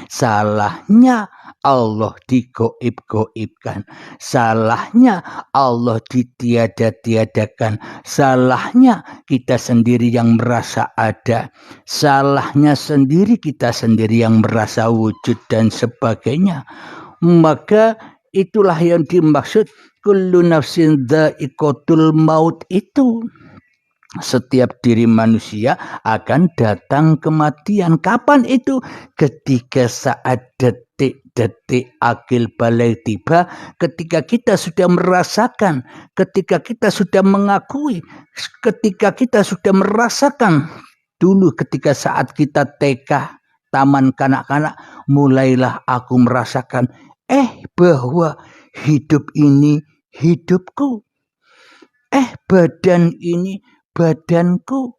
Salahnya Allah digoib-goibkan. Salahnya Allah ditiada-tiadakan. Salahnya kita sendiri yang merasa ada. Salahnya sendiri kita sendiri yang merasa wujud dan sebagainya. Maka itulah yang dimaksud kullu nafsin dha'iqatul maut itu. Setiap diri manusia akan datang kematian. Kapan itu? Ketika saat detik-detik akil balik tiba, ketika kita sudah merasakan, ketika kita sudah mengakui, ketika kita sudah merasakan. Dulu ketika saat kita TK, taman kanak-kanak, mulailah aku merasakan, bahwa hidup ini hidupku. Badan ini badanku.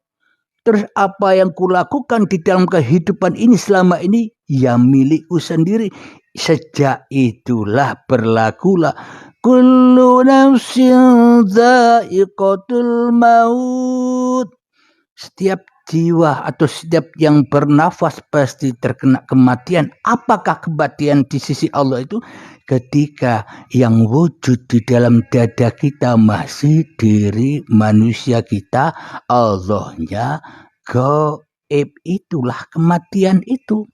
Terus apa yang kulakukan di dalam kehidupan ini selama ini ya milikku sendiri. Sejak itulah berlakulah kullu nafsin dha'iqatul maut. Setiap jiwa atau setiap yang bernafas pasti terkena kematian. Apakah kematian di sisi Allah itu? Ketika yang wujud di dalam dada kita masih diri manusia kita, Allahnya gaib, itulah kematian itu.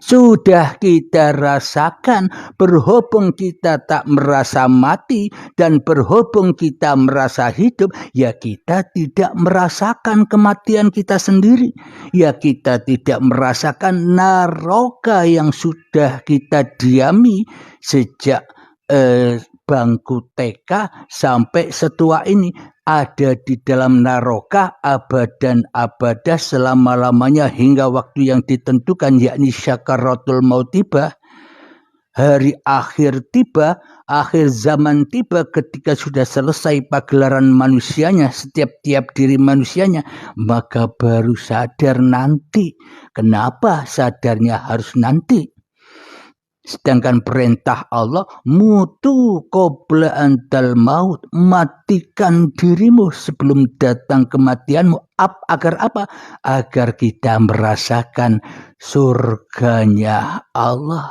Sudah kita rasakan, berhubung kita tak merasa mati dan berhubung kita merasa hidup, ya kita tidak merasakan kematian kita sendiri. Ya kita tidak merasakan neraka yang sudah kita diami sejak bangku TK sampai setua ini. Ada di dalam neraka abadan abadah selama-lamanya hingga waktu yang ditentukan, yakni syakaratul maut tiba, hari akhir tiba, akhir zaman tiba, ketika sudah selesai pagelaran manusianya, setiap diri manusianya, maka baru sadar nanti. Kenapa sadarnya harus nanti? Sedangkan perintah Allah, mutu qabla antal maut, matikan dirimu sebelum datang kematianmu. Agar apa? Agar kita merasakan surganya Allah.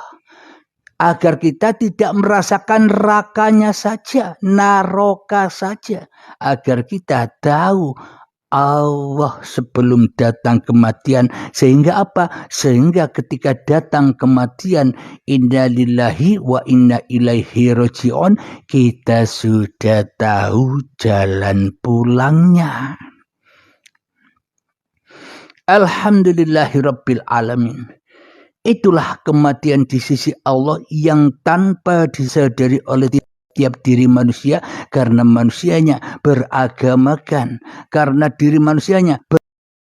Agar kita tidak merasakan rakanya saja, naroka saja. Agar kita tahu Allah sebelum datang kematian. Sehingga apa? Sehingga ketika datang kematian, inna lillahi wa inna ilaihi raji'un, kita sudah tahu jalan pulangnya. Alhamdulillahi rabbil alamin. Itulah kematian di sisi Allah yang tanpa disadari oleh tiap diri manusia, karena manusianya beragamakan, karena diri manusianya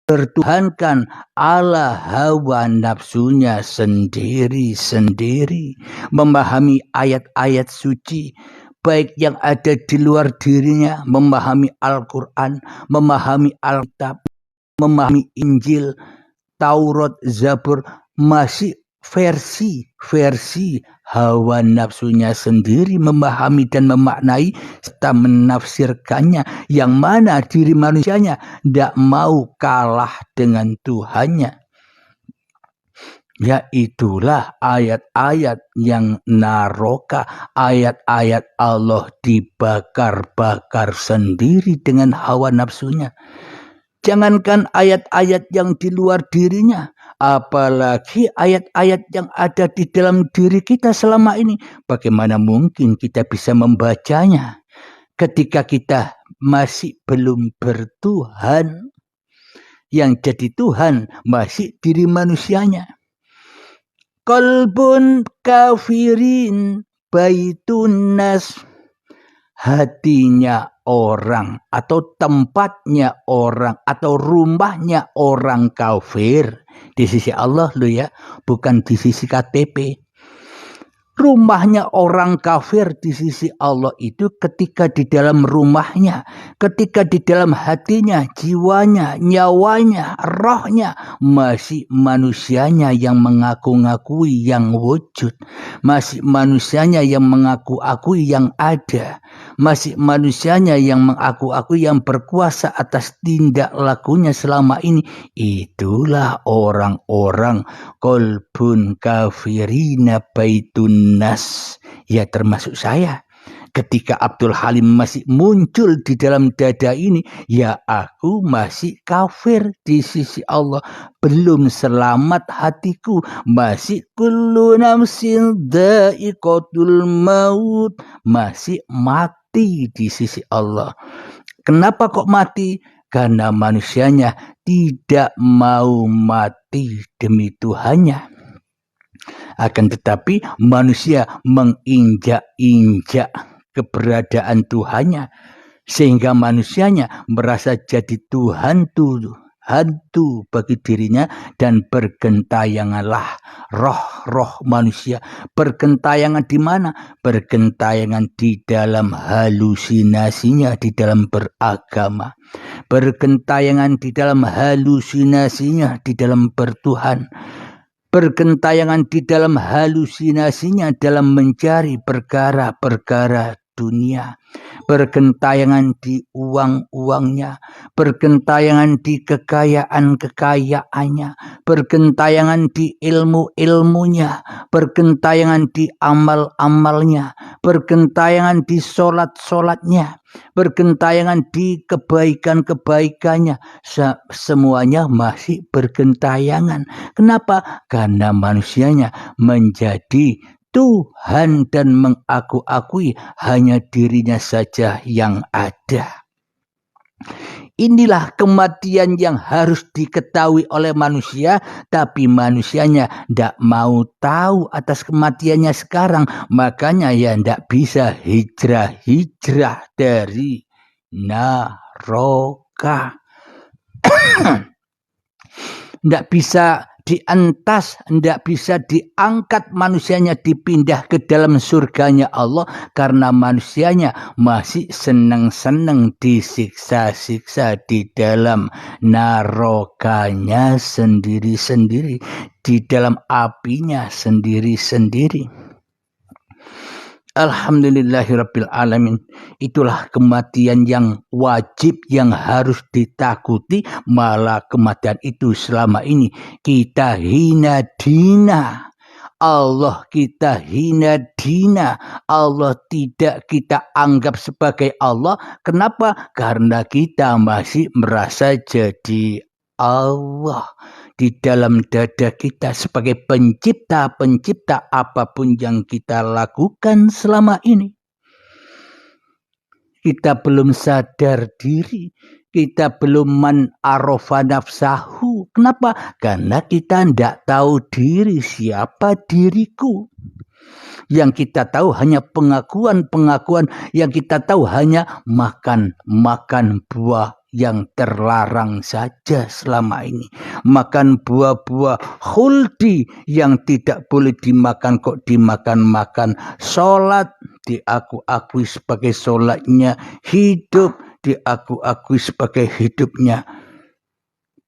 bertuhankan ala hawa nafsunya sendiri-sendiri, memahami ayat-ayat suci baik yang ada di luar dirinya, memahami Al-Quran, memahami Alkitab, memahami Injil, Taurat, Zabur, masih versi hawa nafsunya sendiri, memahami dan memaknai serta menafsirkannya, yang mana diri manusianya tidak mau kalah dengan Tuhannya. Ya itulah ayat-ayat yang naroka, ayat-ayat Allah dibakar-bakar sendiri dengan hawa nafsunya. Jangankan ayat-ayat yang di luar dirinya, apalagi ayat-ayat yang ada di dalam diri kita selama ini. Bagaimana mungkin kita bisa membacanya ketika kita masih belum bertuhan? Yang jadi Tuhan masih diri manusianya. Qalbun kafirin baitun nas, hatinya orang atau tempatnya orang atau rumahnya orang kafir di sisi Allah loh ya, bukan di sisi KTP. Rumahnya orang kafir di sisi Allah itu ketika di dalam rumahnya, ketika di dalam hatinya, jiwanya, nyawanya, rohnya masih manusianya yang mengaku-ngakui yang wujud, masih manusianya yang mengaku-akui yang ada, masih manusianya yang mengaku-aku yang berkuasa atas tindak lakunya selama ini. Itulah orang-orang qalbun kafirina baitun nas. Ya termasuk saya. Ketika Abdul Halim masih muncul di dalam dada ini, ya aku masih kafir di sisi Allah. Belum selamat hatiku, masih kullu nafsin dha'iqatul maut, masih mati di sisi Allah. Kenapa kok mati? Karena manusianya tidak mau mati demi Tuhannya. Akan tetapi manusia menginjak-injak keberadaan Tuhannya, sehingga manusianya merasa jadi Tuhan hantu bagi dirinya, dan bergentayanganlah roh-roh manusia. Bergentayangan di mana? Bergentayangan di dalam halusinasinya di dalam beragama. Bergentayangan di dalam halusinasinya di dalam bertuhan. Bergentayangan di dalam halusinasinya dalam mencari perkara-perkara dunia. Bergentayangan di uang-uangnya, bergentayangan di kekayaan-kekayaannya, bergentayangan di ilmu-ilmunya, bergentayangan di amal-amalnya, bergentayangan di solat-solatnya, bergentayangan di kebaikan-kebaikannya. Semuanya masih bergentayangan. Kenapa? Karena manusianya menjadi Tuhan dan mengaku-akui hanya dirinya saja yang ada. Inilah kematian yang harus diketahui oleh manusia, tapi manusianya tidak mau tahu atas kematiannya sekarang. Makanya ya tidak bisa hijrah-hijrah dari neraka. Tidak bisa dientas, tidak bisa diangkat manusianya dipindah ke dalam surganya Allah, karena manusianya masih senang-senang disiksa-siksa di dalam neraka-nya sendiri-sendiri, di dalam apinya sendiri-sendiri. Alhamdulillahirabbil alamin. Itulah kematian yang wajib, yang harus ditakuti. Malah kematian itu selama ini kita hina dina. Allah kita hina dina. Allah tidak kita anggap sebagai Allah. Kenapa? Karena kita masih merasa jadi Allah di dalam dada kita sebagai pencipta apapun yang kita lakukan selama ini. Kita belum sadar diri, kita belum man arofa nafsahu. Kenapa? Karena kita tidak tahu diri, siapa diriku. Yang kita tahu hanya pengakuan-pengakuan, yang kita tahu hanya makan buah yang terlarang saja selama ini. Makan buah-buah khuldi yang tidak boleh dimakan kok dimakan-makan. Sholat diaku-akui sebagai sholatnya. Hidup diaku-akui sebagai hidupnya.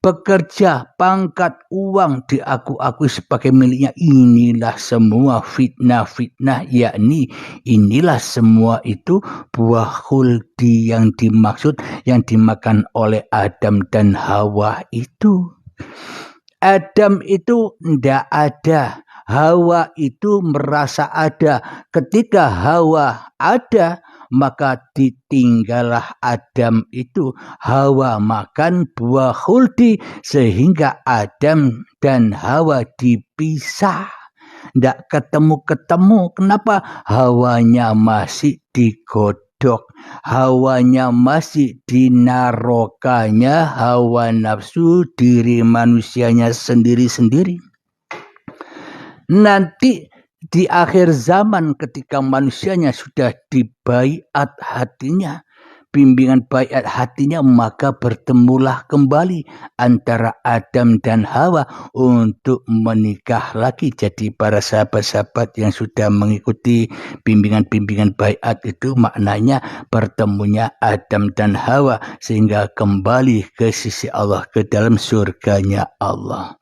Bekerja, pangkat, uang diaku-akui sebagai miliknya. Inilah semua fitnah-fitnah, yakni inilah semua itu buah khuldi yang dimaksud, yang dimakan oleh Adam dan Hawa itu. Adam itu tidak ada, Hawa itu merasa ada. Ketika Hawa ada, maka ditinggallah Adam itu. Hawa makan buah khuldi sehingga Adam dan Hawa dipisah. Tidak ketemu-ketemu. Kenapa? Hawanya masih digodok. Hawanya masih di narokanya hawa nafsu diri manusianya sendiri-sendiri. Nanti di akhir zaman ketika manusianya sudah dibaiat hatinya, bimbingan baiat hatinya, maka bertemulah kembali antara Adam dan Hawa untuk menikah lagi jadi para sahabat-sahabat yang sudah mengikuti bimbingan-bimbingan baiat itu. Maknanya bertemunya Adam dan Hawa sehingga kembali ke sisi Allah, ke dalam surganya Allah.